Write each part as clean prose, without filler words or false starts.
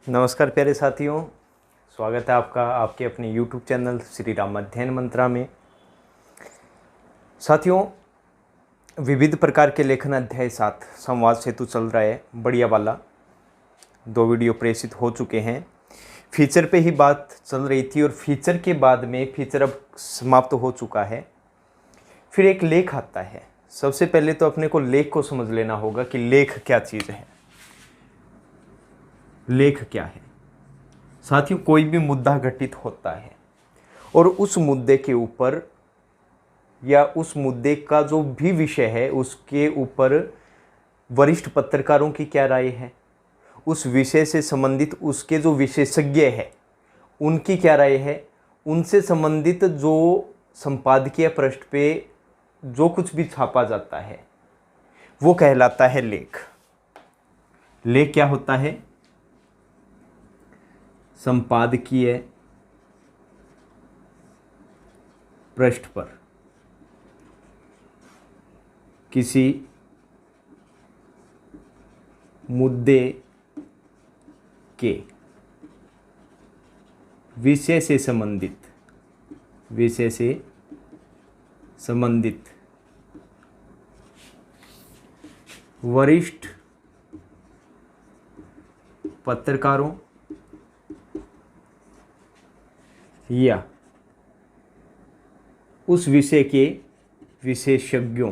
नमस्कार प्यारे साथियों, स्वागत है आपका आपके अपने YouTube चैनल श्री राम अध्ययन मंत्रा में। साथियों, विविध प्रकार के लेखन अध्याय 7 संवाद सेतु चल रहा है, बढ़िया वाला 2 वीडियो प्रेषित हो चुके हैं। फीचर पे ही बात चल रही थी और फीचर के बाद में फीचर अब समाप्त हो चुका है। फिर एक लेख आता है। सबसे पहले तो अपने को लेख को समझ लेना होगा कि लेख क्या चीज़ है। लेख क्या है साथियों? कोई भी मुद्दा घटित होता है और उस मुद्दे के ऊपर या उस मुद्दे का जो भी विषय है उसके ऊपर वरिष्ठ पत्रकारों की क्या राय है, उस विषय से संबंधित उसके जो विशेषज्ञ है उनकी क्या राय है, उनसे संबंधित जो संपादकीय पृष्ठ पे जो कुछ भी छापा जाता है वो कहलाता है लेख। लेख क्या होता है? संपादकीय पृष्ठ पर किसी मुद्दे के विषय से संबंधित वरिष्ठ पत्रकारों या उस विषय के विशेषज्ञों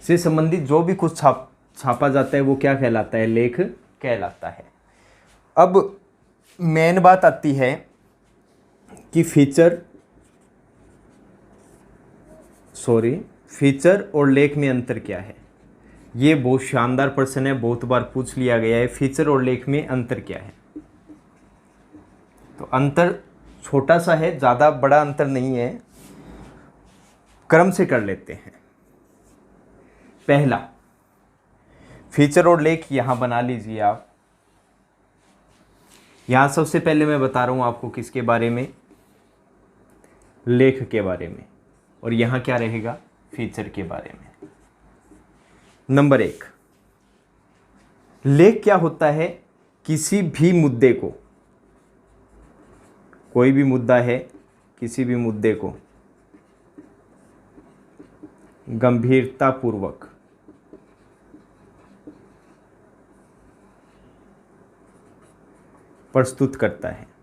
से संबंधित जो भी कुछ छापा जाता है वो क्या कहलाता है? लेख कहलाता है। अब मेन बात आती है कि फीचर और लेख में अंतर क्या है। ये बहुत शानदार प्रश्न है, बहुत बार पूछ लिया गया है। फीचर और लेख में अंतर क्या है? तो अंतर छोटा सा है, ज़्यादा बड़ा अंतर नहीं है। क्रम से कर लेते हैं। पहला, फीचर और लेख यहां बना लीजिए आप। यहां सबसे पहले मैं बता रहा हूं आपको किसके बारे में? लेख के बारे में। और यहां क्या रहेगा? फीचर के बारे में। नंबर 1, लेख क्या होता है? किसी भी मुद्दे को, कोई भी मुद्दा है, किसी भी मुद्दे को गंभीरतापूर्वक प्रस्तुत करता है।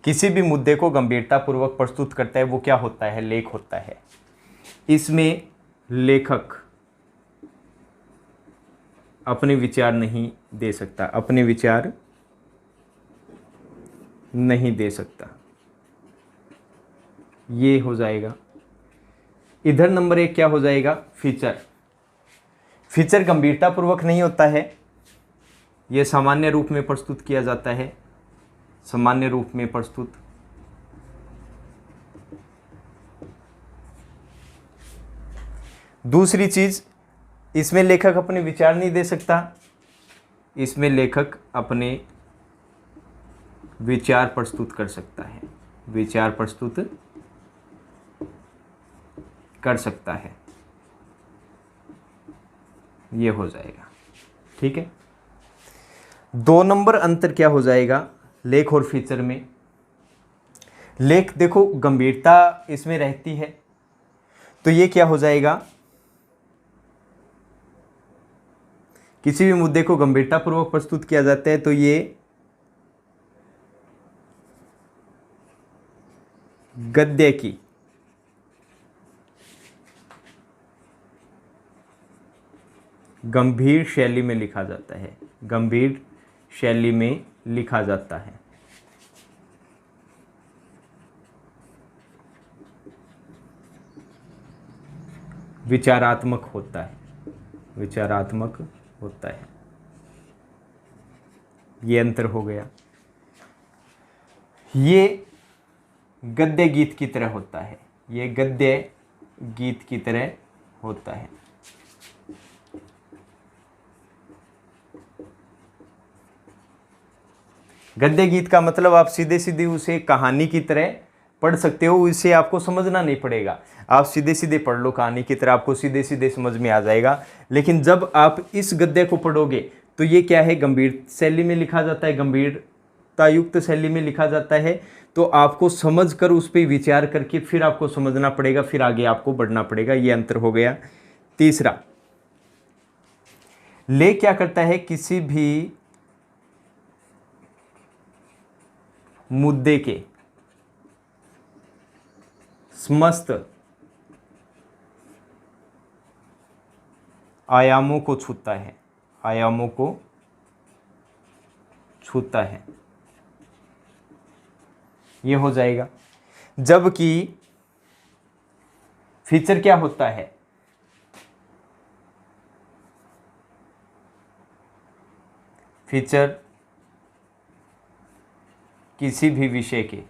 किसी भी मुद्दे को गंभीरतापूर्वक प्रस्तुत करता है वो क्या होता है? लेख होता है। इसमें लेखक अपने विचार नहीं दे सकता, अपने विचार नहीं दे सकता। ये हो जाएगा। इधर नंबर 1 क्या हो जाएगा? फीचर गंभीरतापूर्वक नहीं होता है, यह सामान्य रूप में प्रस्तुत किया जाता है। सामान्य रूप में प्रस्तुत। दूसरी चीज, इसमें लेखक अपने विचार नहीं दे सकता। इसमें लेखक अपने विचार प्रस्तुत कर सकता है, विचार प्रस्तुत कर सकता है। ये हो जाएगा। ठीक है। 2 नंबर अंतर क्या हो जाएगा लेख और फीचर में? लेख देखो गंभीरता इसमें रहती है तो ये क्या हो जाएगा? किसी भी मुद्दे को गंभीरतापूर्वक प्रस्तुत किया जाता है तो ये गद्य की गंभीर शैली में लिखा जाता है। गंभीर शैली में लिखा जाता है। विचारात्मक होता है, विचारात्मक होता है। ये अंतर हो गया। ये गद्य गीत की तरह होता है। ये गद्य गीत की तरह होता है। गद्य गीत का मतलब आप सीधे सीधे उसे कहानी की तरह पढ़ सकते हो, इसे आपको समझना नहीं पड़ेगा, आप सीधे सीधे पढ़ लो कहानी की तरह, आपको सीधे सीधे समझ में आ जाएगा। लेकिन जब आप इस गद्य को पढ़ोगे तो ये क्या है, गंभीर शैली में लिखा जाता है, गंभीरता युक्त शैली में लिखा जाता है। तो आपको समझ कर उस पर विचार करके फिर आपको समझना पड़ेगा, फिर आगे आपको बढ़ना पड़ेगा। ये अंतर हो गया। तीसरा, लेख क्या करता है, किसी भी मुद्दे के समस्त आयामों को छूता है, आयामों को छूता है, ये हो जाएगा। जबकि फीचर क्या होता है, फीचर किसी भी विषय के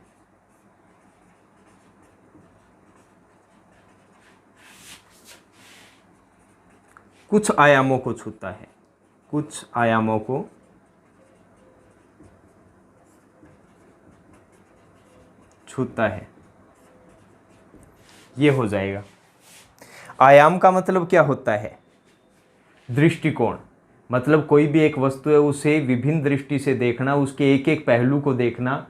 कुछ आयामों को छूता है, कुछ आयामों को छूता है, ये हो जाएगा। आयाम का मतलब क्या होता है, दृष्टिकोण, मतलब कोई भी एक वस्तु है उसे विभिन्न दृष्टि से देखना, उसके एक एक पहलू को देखना,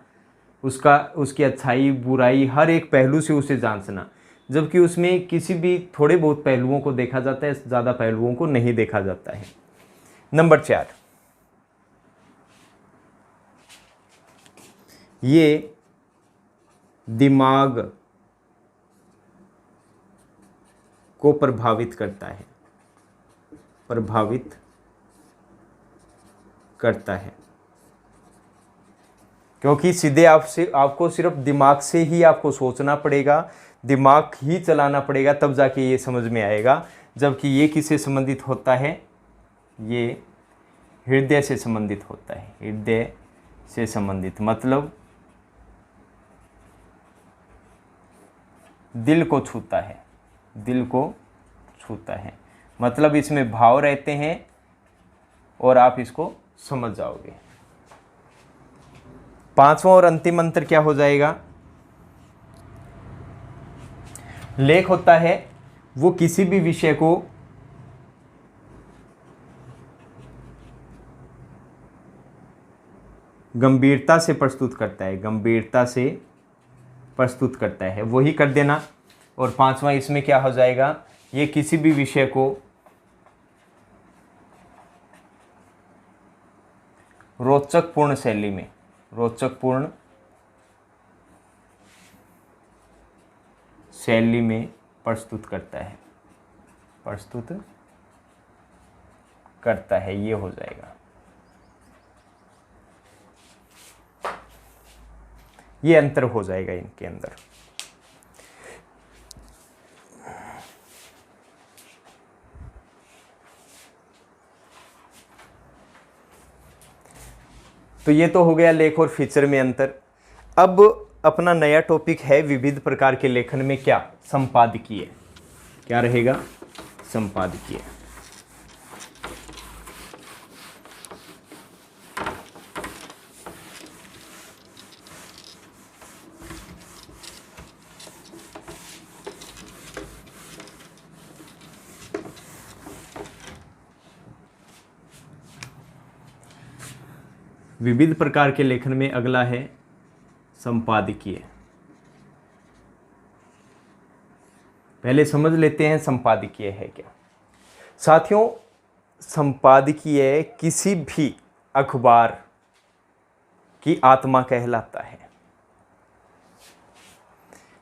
उसकी अच्छाई बुराई हर एक पहलू से उसे जांचना। जबकि उसमें किसी भी थोड़े बहुत पहलुओं को देखा जाता है, ज़्यादा पहलुओं को नहीं देखा जाता है। नंबर 4, ये दिमाग को प्रभावित करता है, प्रभावित करता है, क्योंकि सीधे आपको सिर्फ दिमाग से ही आपको सोचना पड़ेगा, दिमाग ही चलाना पड़ेगा, तब जाके ये समझ में आएगा। जबकि ये किससे संबंधित होता है, ये हृदय से संबंधित होता है, हृदय से संबंधित, मतलब दिल को छूता है, दिल को छूता है, मतलब इसमें भाव रहते हैं और आप इसको समझ जाओगे। पांचवा और अंतिम अंतर क्या हो जाएगा, लेख होता है वो किसी भी विषय को गंभीरता से प्रस्तुत करता है, गंभीरता से प्रस्तुत करता है, वही कर देना। और पांचवा इसमें क्या हो जाएगा, ये किसी भी विषय को रोचकपूर्ण शैली में, रोचकपूर्ण शैली में प्रस्तुत करता है, प्रस्तुत करता है, ये हो जाएगा। ये अंतर हो जाएगा इनके अंदर। तो ये तो हो गया लेख और फीचर में अंतर। अब अपना नया टॉपिक है विविध प्रकार के लेखन में क्या, संपादकीय। क्या रहेगा, संपादकीय। विविध प्रकार के लेखन में अगला है संपादकीय। पहले समझ लेते हैं संपादकीय है क्या। साथियों, संपादकीय किसी भी अखबार की आत्मा कहलाता है।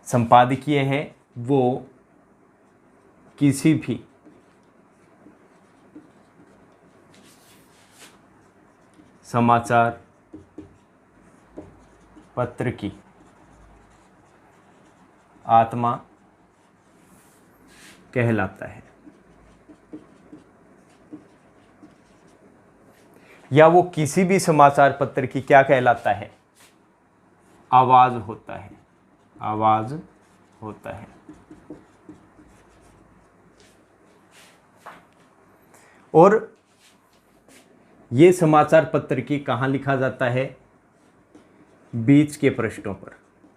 संपादकीय है वो किसी भी समाचार पत्र की आत्मा कहलाता है, या वो किसी भी समाचार पत्र की क्या कहलाता है, आवाज होता है, आवाज होता है। और ये समाचार पत्र की कहाँ लिखा जाता है, बीच के पृष्ठों पर,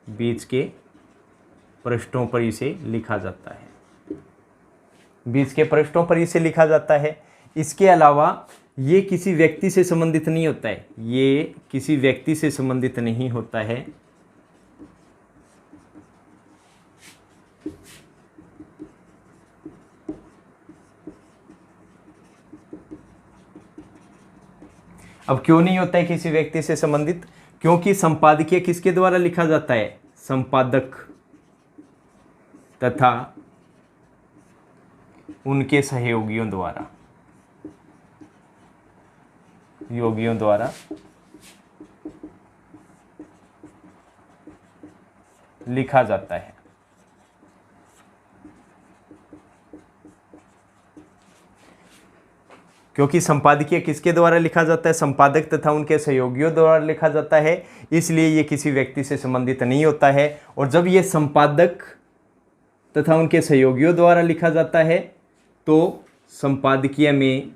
बीच के पृष्ठों पर इसे लिखा जाता है, 20 के पृष्ठों पर इसे लिखा जाता है। इसके अलावा ये किसी व्यक्ति से संबंधित नहीं होता है, ये किसी व्यक्ति से संबंधित नहीं होता है। अब क्यों नहीं होता है किसी व्यक्ति से संबंधित? क्योंकि संपादकीय किसके द्वारा लिखा जाता है? संपादक तथा उनके सहयोगियों द्वारा लिखा जाता है। क्योंकि संपादकीय किसके द्वारा लिखा जाता है? संपादक तथा उनके सहयोगियों द्वारा लिखा जाता है, इसलिए ये किसी व्यक्ति से संबंधित नहीं होता है। और जब ये संपादक तथा उनके सहयोगियों द्वारा लिखा जाता है तो संपादकीय में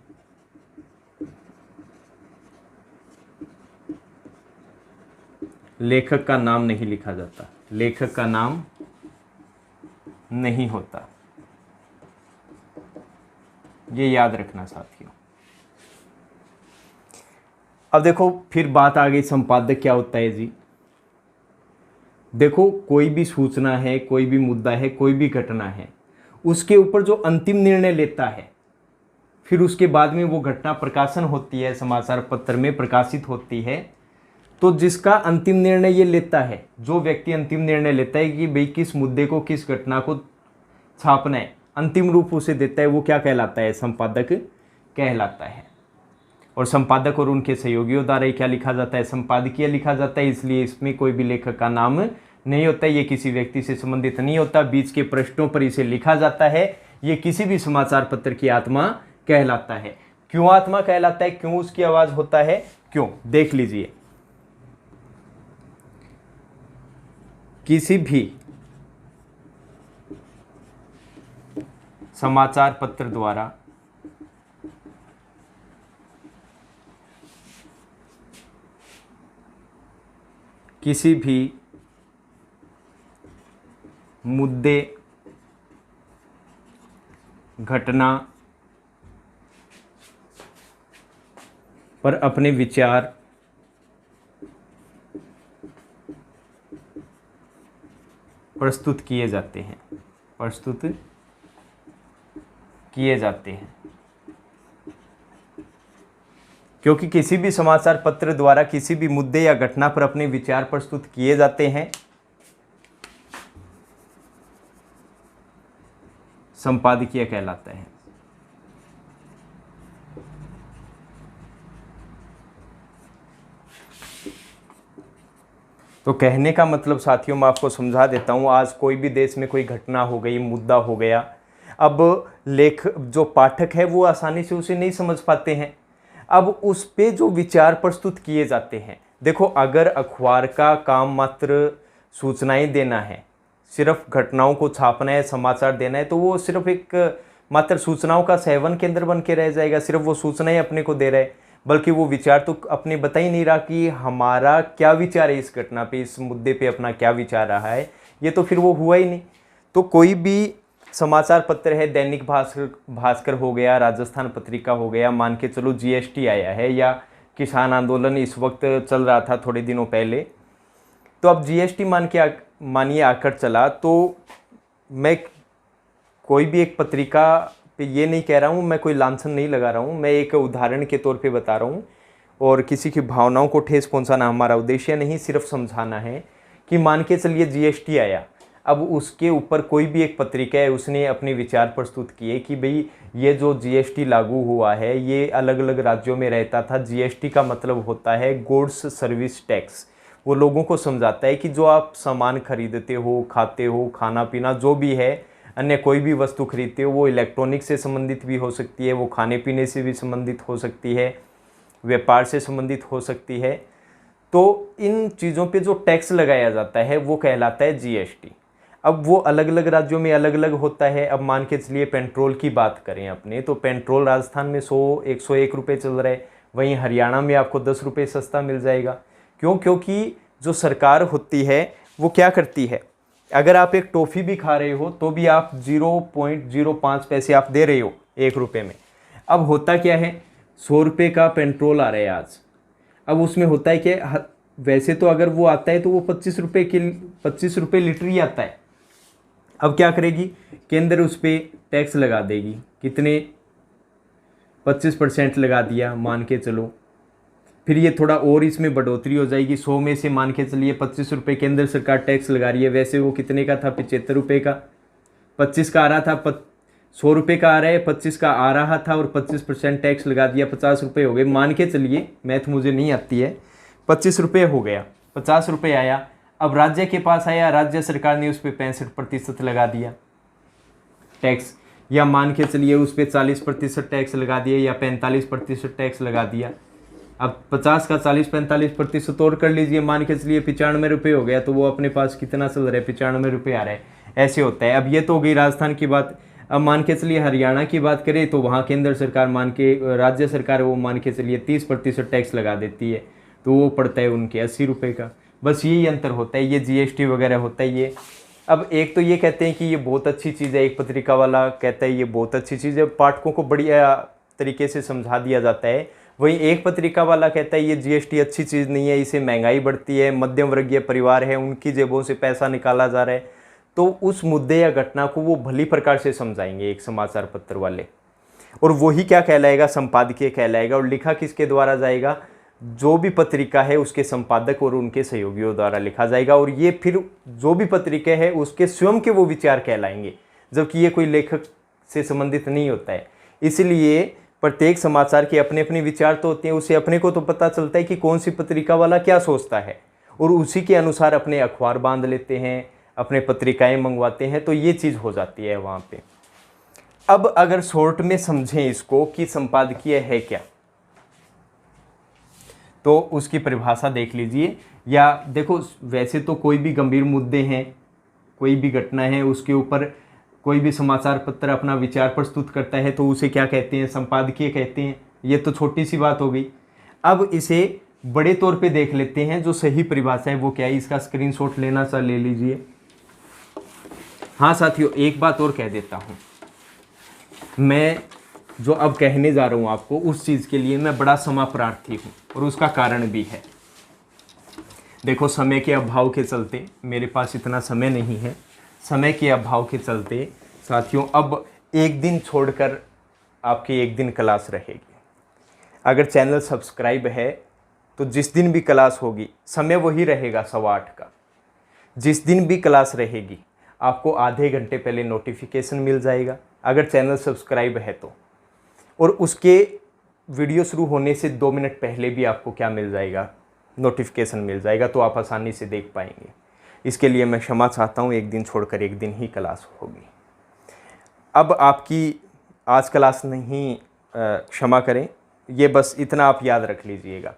लेखक का नाम नहीं लिखा जाता, लेखक का नाम नहीं होता। ये याद रखना साथियों। अब देखो फिर बात आ गई, संपादक क्या होता है जी? देखो कोई भी सूचना है, कोई भी मुद्दा है, कोई भी घटना है, उसके ऊपर जो अंतिम निर्णय लेता है, फिर उसके बाद में वो घटना प्रकाशन होती है, समाचार पत्र में प्रकाशित होती है, तो जिसका अंतिम निर्णय ये लेता है, जो व्यक्ति अंतिम निर्णय लेता है कि भाई किस मुद्दे को, किस घटना को छापना है, अंतिम रूप उसे देता है, वो क्या कहलाता है? संपादक कहलाता है। और संपादक और उनके सहयोगियों द्वारा क्या लिखा जाता है? संपादकीय लिखा जाता है, इसलिए इसमें कोई भी लेखक का नाम नहीं होता, ये किसी व्यक्ति से संबंधित नहीं होता। बीच के पृष्ठों पर इसे लिखा जाता है, ये किसी भी समाचार पत्र की आत्मा कहलाता है। क्यों आत्मा कहलाता है? क्यों उसकी आवाज होता है? क्यों? देख लीजिए, किसी भी समाचार पत्र द्वारा किसी भी मुद्दे, घटना पर अपने विचार प्रस्तुत किए जाते हैं, क्योंकि किसी भी समाचार पत्र द्वारा किसी भी मुद्दे या घटना पर अपने विचार प्रस्तुत किए जाते हैं, संपादकीय कहलाता है। तो कहने का मतलब साथियों मैं आपको समझा देता हूं, आज कोई भी देश में कोई घटना हो गई, मुद्दा हो गया, अब जो पाठक है वो आसानी से उसे नहीं समझ पाते हैं, अब उस पे जो विचार प्रस्तुत किए जाते हैं। देखो अगर अखबार का काम मात्र सूचनाएं देना है, सिर्फ घटनाओं को छापना है, समाचार देना है, तो वो सिर्फ एक मात्र सूचनाओं का सेवन केंद्र बन के रह जाएगा, सिर्फ वो सूचनाएं अपने को दे रहा है, बल्कि वो विचार तो अपने बता ही नहीं रहा कि हमारा क्या विचार है इस घटना पे, इस मुद्दे पे अपना क्या विचार रहा है, ये तो फिर वो हुआ ही नहीं। तो कोई भी समाचार पत्र है, दैनिक भास्कर हो गया, राजस्थान पत्रिका हो गया, मान के चलो जीएसटी आया है, या किसान आंदोलन इस वक्त चल रहा था थोड़े दिनों पहले, तो अब जीएसटी मानिए आकर चला, तो मैं कोई भी एक पत्रिका पे ये नहीं कह रहा हूँ, मैं कोई लांछन नहीं लगा रहा हूँ, मैं एक उदाहरण के तौर पे बता रहा हूँ, और किसी की भावनाओं को ठेस पहुँचाना हमारा उद्देश्य नहीं, सिर्फ समझाना है कि मान के चलिए जीएसटी आया, अब उसके ऊपर कोई भी एक पत्रिका है, उसने अपने विचार प्रस्तुत किए कि भाई ये जो जीएसटी लागू हुआ है ये अलग अलग राज्यों में रहता था, जीएसटी का मतलब होता है गुड्स सर्विस टैक्स। वो लोगों को समझाता है कि जो आप सामान खरीदते हो, खाते हो, खाना पीना जो भी है, अन्य कोई भी वस्तु खरीदते हो, वो इलेक्ट्रॉनिक से संबंधित भी हो सकती है, वो खाने पीने से भी संबंधित हो सकती है, व्यापार से संबंधित हो सकती है, तो इन चीज़ों पे जो टैक्स लगाया जाता है वो कहलाता है जीएसटी। अब वो अलग अलग राज्यों में अलग अलग होता है। अब मान के चलिए पेट्रोल की बात करें अपने, तो पेट्रोल राजस्थान में 101 रुपये चल रहा है, वहीं हरियाणा में आपको 10 रुपये सस्ता मिल जाएगा। क्यों? क्योंकि जो सरकार होती है वो क्या करती है, अगर आप एक टॉफ़ी भी खा रहे हो तो भी आप 0.05 पैसे आप दे रहे हो 1 रुपये में। अब होता क्या है, 100 रुपये का पेट्रोल आ रहा है आज। अब उसमें होता है कि वैसे तो अगर वो आता है तो वो 25 रुपये लीटर ही आता है। अब क्या करेगी, केंद्र उस पर टैक्स लगा देगी। कितने, 25% लगा दिया मान के चलो। फिर ये थोड़ा और इसमें बढ़ोतरी हो जाएगी, 100 में से मान के चलिए 25 रुपये केंद्र सरकार टैक्स लगा रही है। वैसे वो कितने का था, 75 रुपये का, 25 का आ रहा था, 100 रुपये का आ रहा है, 25 का आ रहा था और 25% टैक्स लगा दिया, 50 रुपये हो गए मान के चलिए। मैथ मुझे नहीं आती है। 25 रुपये हो गया, 50 रुपये आया। अब राज्य के पास आया, राज्य सरकार ने उस पर 65% लगा दिया टैक्स, या मान के चलिए उस पर 40% टैक्स लगा दिया या 45% टैक्स लगा दिया। अब 50 का 40-45% और कर लीजिए, मान के चलिए 95 रुपये हो गया, तो वो अपने पास कितना चल रहा है, 95 रुपये आ रहा है। ऐसे होता है। अब ये तो हो गई राजस्थान की बात। अब मान के चलिए हरियाणा की बात करें तो वहाँ केंद्र सरकार राज्य सरकार वो मान के चलिए 30% टैक्स लगा देती है, तो वो पड़ता है उनके 80 रुपये का। बस यही अंतर होता है, ये GST वगैरह होता है ये। अब एक तो ये कहते हैं कि ये बहुत अच्छी चीज़ है, एक पत्रिका वाला कहता है ये बहुत अच्छी चीज़ है, पाठकों को बढ़िया तरीके से समझा दिया जाता है। वहीं एक पत्रिका वाला कहता है ये GST अच्छी चीज़ नहीं है, इससे महंगाई बढ़ती है, मध्यम वर्गीय परिवार है, उनकी जेबों से पैसा निकाला जा रहा है। तो उस मुद्दे या घटना को वो भली प्रकार से समझाएंगे एक समाचार पत्र वाले, और वही क्या कहलाएगा, संपादकीय कहलाएगा। और लिखा किसके द्वारा जाएगा, जो भी पत्रिका है उसके संपादक और उनके सहयोगियों द्वारा लिखा जाएगा। और ये फिर जो भी पत्रिका है उसके स्वयं के वो विचार कहलाएंगे, जबकि ये कोई लेखक से संबंधित नहीं होता है। इसलिए प्रत्येक समाचार के अपने अपने विचार तो होते हैं, उसे अपने को तो पता चलता है कि कौन सी पत्रिका वाला क्या सोचता है, और उसी के अनुसार अपने अखबार बांध लेते हैं, अपने पत्रिकाएं मंगवाते हैं, तो ये चीज़ हो जाती है वहाँ पे। अब अगर शॉर्ट में समझें इसको कि संपादकीय है क्या, तो उसकी परिभाषा देख लीजिए। या देखो, वैसे तो कोई भी गंभीर मुद्दे हैं, कोई भी घटना है, उसके ऊपर कोई भी समाचार पत्र अपना विचार प्रस्तुत करता है तो उसे क्या कहते हैं, संपादकीय कहते हैं। ये तो छोटी सी बात हो गई। अब इसे बड़े तौर पे देख लेते हैं, जो सही परिभाषा है वो क्या है। इसका स्क्रीनशॉट लेना सा ले लीजिए। हाँ साथियों, एक बात और कह देता हूँ, मैं जो अब कहने जा रहा हूँ आपको, उस चीज़ के लिए मैं बड़ा समय प्रार्थी हूँ, और उसका कारण भी है। देखो, समय के अभाव के चलते मेरे पास इतना समय नहीं है। समय के अभाव के चलते साथियों अब एक दिन छोड़कर आपकी एक दिन क्लास रहेगी। अगर चैनल सब्सक्राइब है तो जिस दिन भी क्लास होगी समय वही रहेगा 8:15 का। जिस दिन भी क्लास रहेगी आपको आधे घंटे पहले नोटिफिकेशन मिल जाएगा, अगर चैनल सब्सक्राइब है तो। और उसके वीडियो शुरू होने से 2 मिनट पहले भी आपको क्या मिल जाएगा, नोटिफिकेशन मिल जाएगा, तो आप आसानी से देख पाएंगे। इसके लिए मैं क्षमा चाहता हूँ, एक दिन छोड़कर एक दिन ही क्लास होगी। अब आपकी आज क्लास नहीं, क्षमा करें, ये बस इतना आप याद रख लीजिएगा।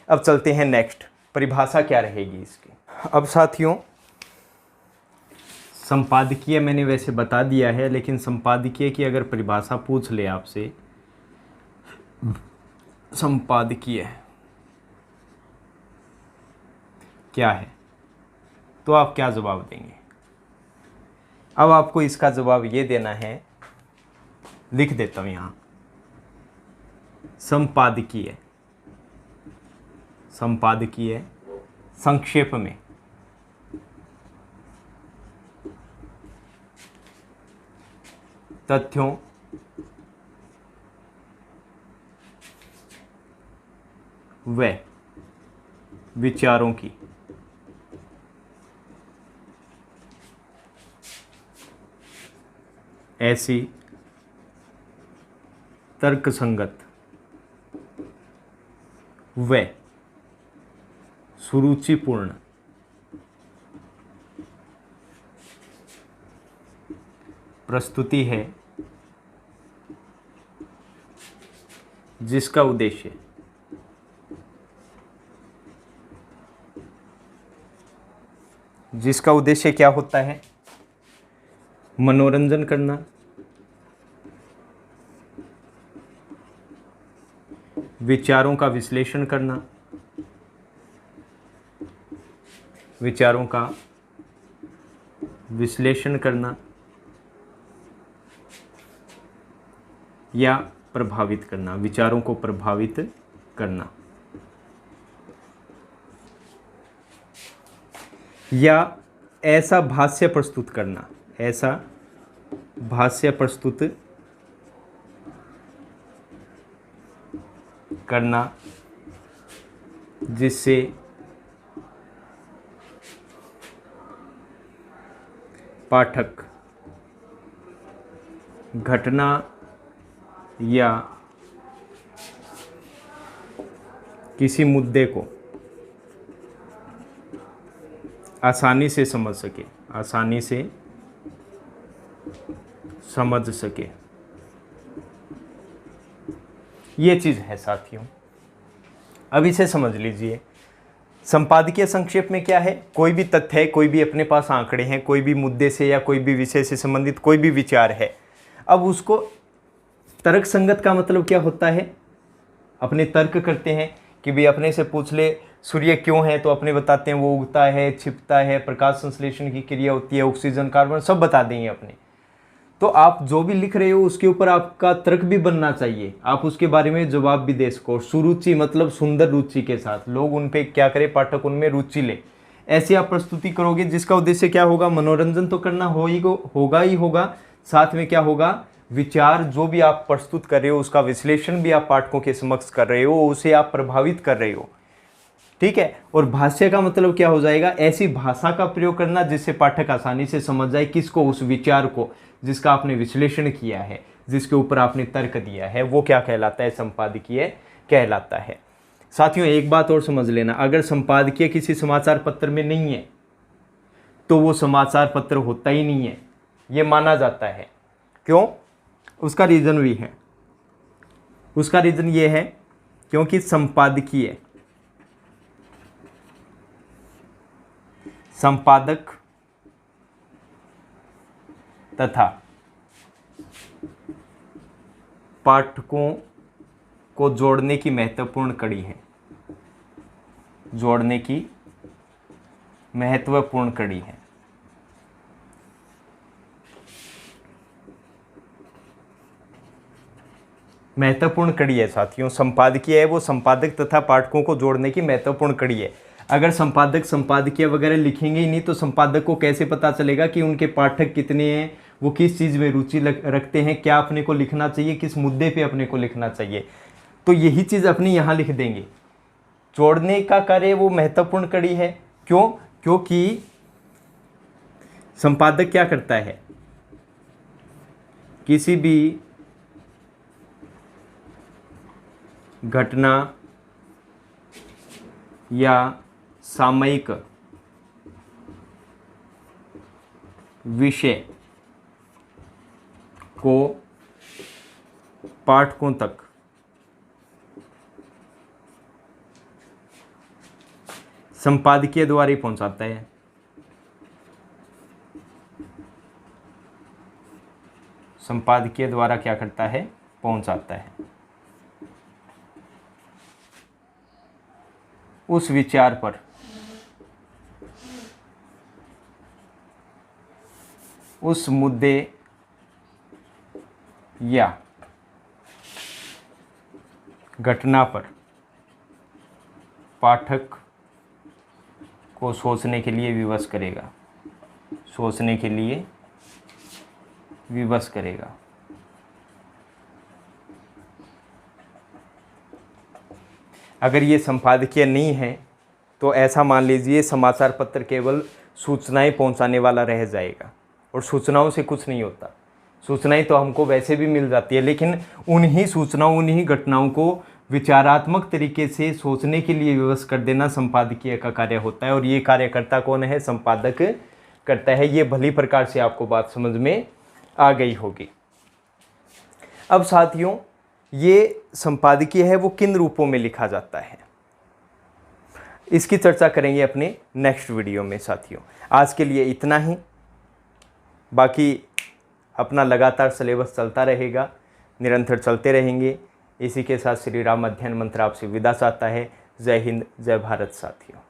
अब चलते हैं नेक्स्ट, परिभाषा क्या रहेगी इसकी। अब साथियों, संपादकीय मैंने वैसे बता दिया है, लेकिन संपादकीय की अगर परिभाषा पूछ ले आपसे, संपादकीय क्या है, तो आप क्या जवाब देंगे। अब आपको इसका जवाब ये देना है, लिख देता हूं यहां, संपादकीय। संपादकीय संक्षेप में तथ्यों, व विचारों की ऐसी तर्कसंगत व सुरुचिपूर्ण प्रस्तुति है जिसका उद्देश्य क्या होता है, मनोरंजन करना, विचारों का विश्लेषण करना, विचारों का विश्लेषण करना या प्रभावित करना, विचारों को प्रभावित करना, या ऐसा भाष्य प्रस्तुत करना, ऐसा भाष्य प्रस्तुत करना जिससे पाठक घटना या किसी मुद्दे को आसानी से समझ सके, आसानी से समझ सके। ये चीज़ है साथियों। अब इसे समझ लीजिए। संपादकीय संक्षेप में क्या है, कोई भी तथ्य है, कोई भी अपने पास आंकड़े हैं, कोई भी मुद्दे से या कोई भी विषय से संबंधित कोई भी विचार है, अब उसको तर्क संगत का मतलब क्या होता है, अपने तर्क करते हैं कि भाई अपने से पूछ ले सूर्य क्यों है, तो अपने बताते हैं वो उगता है, छिपता है, प्रकाश संश्लेषण की क्रिया होती है, ऑक्सीजन कार्बन सब बता देंगे अपने। तो आप जो भी लिख रहे हो उसके ऊपर आपका तर्क भी बनना चाहिए, आप उसके बारे में जवाब भी दे सको। सुरुचि मतलब सुंदर रुचि के साथ, लोग उन पे क्या करें, पाठक उनमें रुचि ले, ऐसी आप प्रस्तुति करोगे जिसका उद्देश्य क्या होगा, मनोरंजन तो करना होगा ही होगा, साथ में क्या होगा, विचार जो भी आप प्रस्तुत कर रहे हो उसका विश्लेषण भी आप पाठकों के समक्ष कर रहे हो, उसे आप प्रभावित कर रहे हो। ठीक है। और भाष्य का मतलब क्या हो जाएगा, ऐसी भाषा का प्रयोग करना जिससे पाठक आसानी से समझ जाए किसको, उस विचार को जिसका आपने विश्लेषण किया है, जिसके ऊपर आपने तर्क दिया है, वो क्या कहलाता है, संपादकीय कहलाता है। साथियों एक बात और समझ लेना, अगर संपादकीय किसी समाचार पत्र में नहीं है तो वो समाचार पत्र होता ही नहीं है, ये माना जाता है। क्यों, उसका रीज़न भी है। उसका रीज़न ये है क्योंकि संपादकीय संपादक तथा पाठकों को जोड़ने की महत्वपूर्ण कड़ी है, जोड़ने की महत्वपूर्ण कड़ी है। महत्वपूर्ण कड़ी है साथियों, संपादकीय है वो संपादक तथा पाठकों को जोड़ने की महत्वपूर्ण कड़ी है। अगर संपादक संपादकीय वगैरह लिखेंगे ही नहीं तो संपादक को कैसे पता चलेगा कि उनके पाठक कितने हैं, वो किस चीज़ में रुचि रखते हैं, क्या अपने को लिखना चाहिए, किस मुद्दे पे अपने को लिखना चाहिए। तो यही चीज़ अपने यहाँ लिख देंगे। जोड़ने का कार्य वो महत्वपूर्ण कड़ी है। क्यों, क्योंकि संपादक क्या करता है, किसी भी घटना या सामयिक विषय को पाठकों तक संपादकीय द्वारा ही पहुंचाता है। संपादकीय द्वारा क्या करता है, पहुंचाता है। उस विचार पर उस मुद्दे या घटना पर पाठक को सोचने के लिए विवश करेगा, सोचने के लिए विवश करेगा। अगर ये संपादकीय नहीं है तो ऐसा मान लीजिए समाचार पत्र केवल सूचनाएं पहुंचाने वाला रह जाएगा, और सूचनाओं से कुछ नहीं होता। सूचनाएं तो हमको वैसे भी मिल जाती है, लेकिन उन्हीं सूचनाओं, उन्हीं घटनाओं को विचारात्मक तरीके से सोचने के लिए विवश कर देना संपादकीय का कार्य होता है। और ये कार्यकर्ता कौन है, संपादक करता है। ये भली प्रकार से आपको बात समझ में आ गई होगी। अब साथियों ये संपादकीय है वो किन रूपों में लिखा जाता है, इसकी चर्चा करेंगे अपने नेक्स्ट वीडियो में साथियों। आज के लिए इतना ही, बाकी अपना लगातार सिलेबस चलता रहेगा, निरंतर चलते रहेंगे। इसी के साथ श्री राम अध्ययन मंत्र आपसे विदा चाहता है। जय हिंद, जय भारत साथियों।